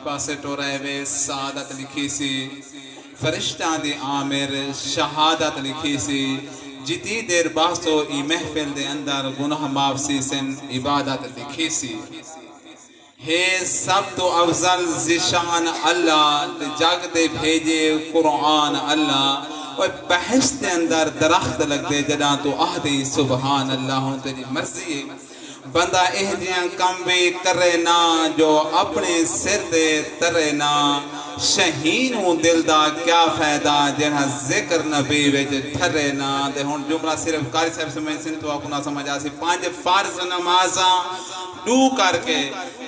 پاسے ٹورائے وے سعادت لکھی سی فرشتہ دی عامر شہادت لکھی سی جتی دیر باسو ای محفل دے اندر گناہ معاف سی سن عبادت لکھی سی ہے سب تو افضل ذیشان اللہ جگ دے بھیجے قرآن اللہ اور بہشت اندر درخت لگ دے جڑا تو آہدی سبحان اللہ ہوں تیری مرضی بندہ اہدیاں کم بھی کرے نا جو اپنے سر دے ترے نا شہین ہوں دل دا کیا فائدہ جنہا ذکر نبی ویج ٹھرے نا دے ہون جملہ صرف قاری صاحب سے میں سن تو آپ کو نہ سمجھا سی 5 فرض نمازاں ڈو کر کے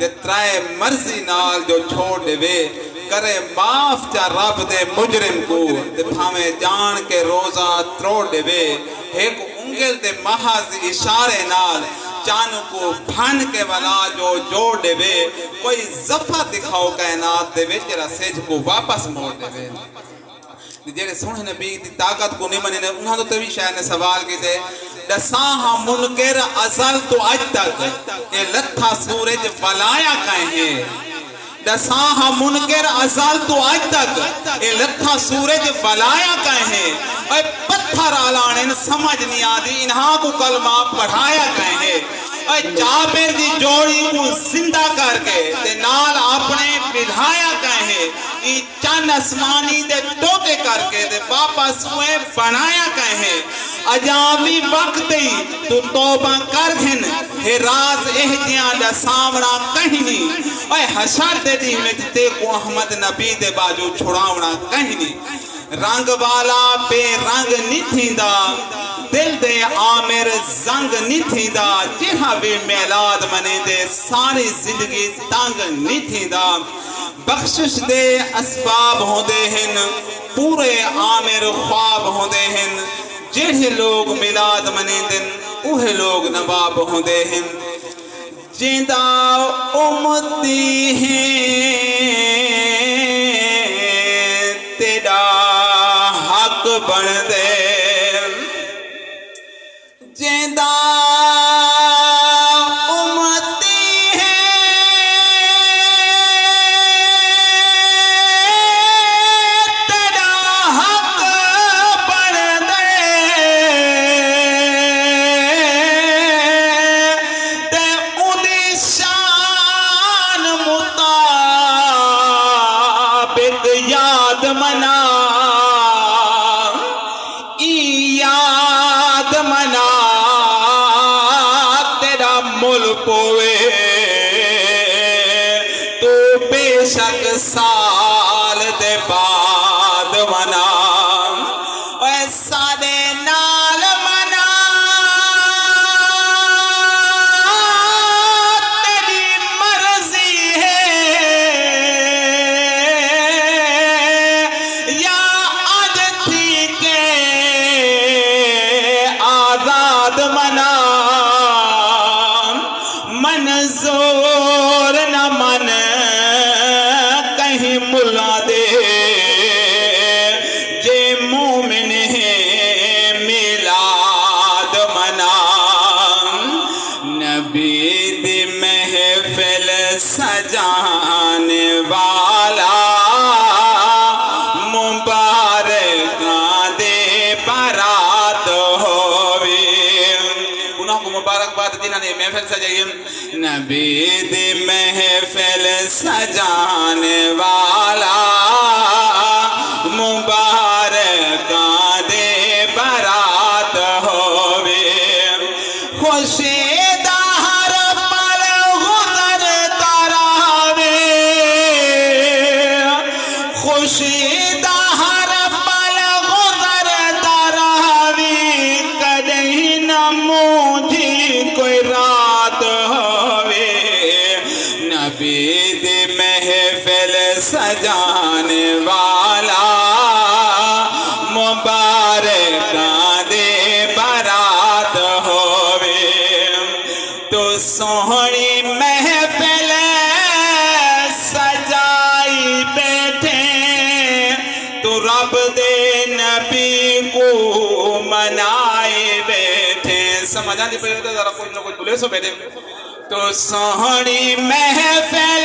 دے ترائے مرضی نال جو چھوڑ دے وے کرے معاف چا رب دے مجرم کو دے بھامے جان کے روزہ تروڑ دے وے ایک انگل دے محض اشارے نال چانو کو بھن کے والا جو جوڑ دے وے کوئی زفہ دکھاؤ کائنات دے وے جرا سیج کو واپس موڑ دے وے جیرے سنہ نبی دی طاقت کو نہیں منی انہاں تو تبھی شاید نے سوال کی تھے دساہا منکر ازل تو اج تک یہ لتھا سورج ولایا کہیں ہیں دساہا منکر ازل تو اج تک یہ لتھا سورج ولایا کہیں ہیں اور پتھر آلانے سمجھ نہیں آدھی انہاں کو کلمہ پڑھایا کہیں ہیں اور جابر دی جوڑی کو زندہ کر کے تے نال اپنے بلھایا کہیں ہیں ای چند اسمانی دے ٹوکے کر کے دے واپس ہوئے بنایا کہیں ہیں اجامی وقت ہی تو توبہ کر گھن ہے راز اہدیاں دا سامنا کہیں نہیں اے حشر دے دی میں تے کو احمد نبی دے باجو چھڑاونا کہیں نہیں رنگ والا پہ رنگ نہیں تھیندا دل دے عامر زنگ نہیں تھیندا جہاں بھی میلاد منے دے ساری زندگی تنگ نہیں تھیندا بخشش دے اسباب ہوندے ہن پورے عامر خواب ہوندے ہن جڑے لوگ میلاد منے دن اوہ لوگ نواب ہوندے ہن جیندہ امتی ہیں تیرا حق بن دے جیندہ سال دے بعد منا ایسا دے نال منا تیری مرضی ہے یا آج تھی کے آزاد منا منظور نہ من ملا دے جے مومن ہے میلاد منا نبی دی محفل سجانے والا مبارکاں دے برات ہووے انہوں کو مبارکباد جنہاں نے محفل سجائی نبی دی محفل سجانے والا مبارکاں دے برات ہووے خوشی دا ہر پل گزرتا رہے خوشی دا ہر پل گزرتا رہے کدیں نہ مجھے کوئی رات نبی دی محفل سجانے والا مبارکاں دے برات ہووے تو سوہنی محفل سجائی بیٹھے تو رب دے نبی کو منائے بیٹھے سمجھا دی پہلے ذرا کوئی نہ کوئی بولے سو بیٹھے تو سوہنی محفل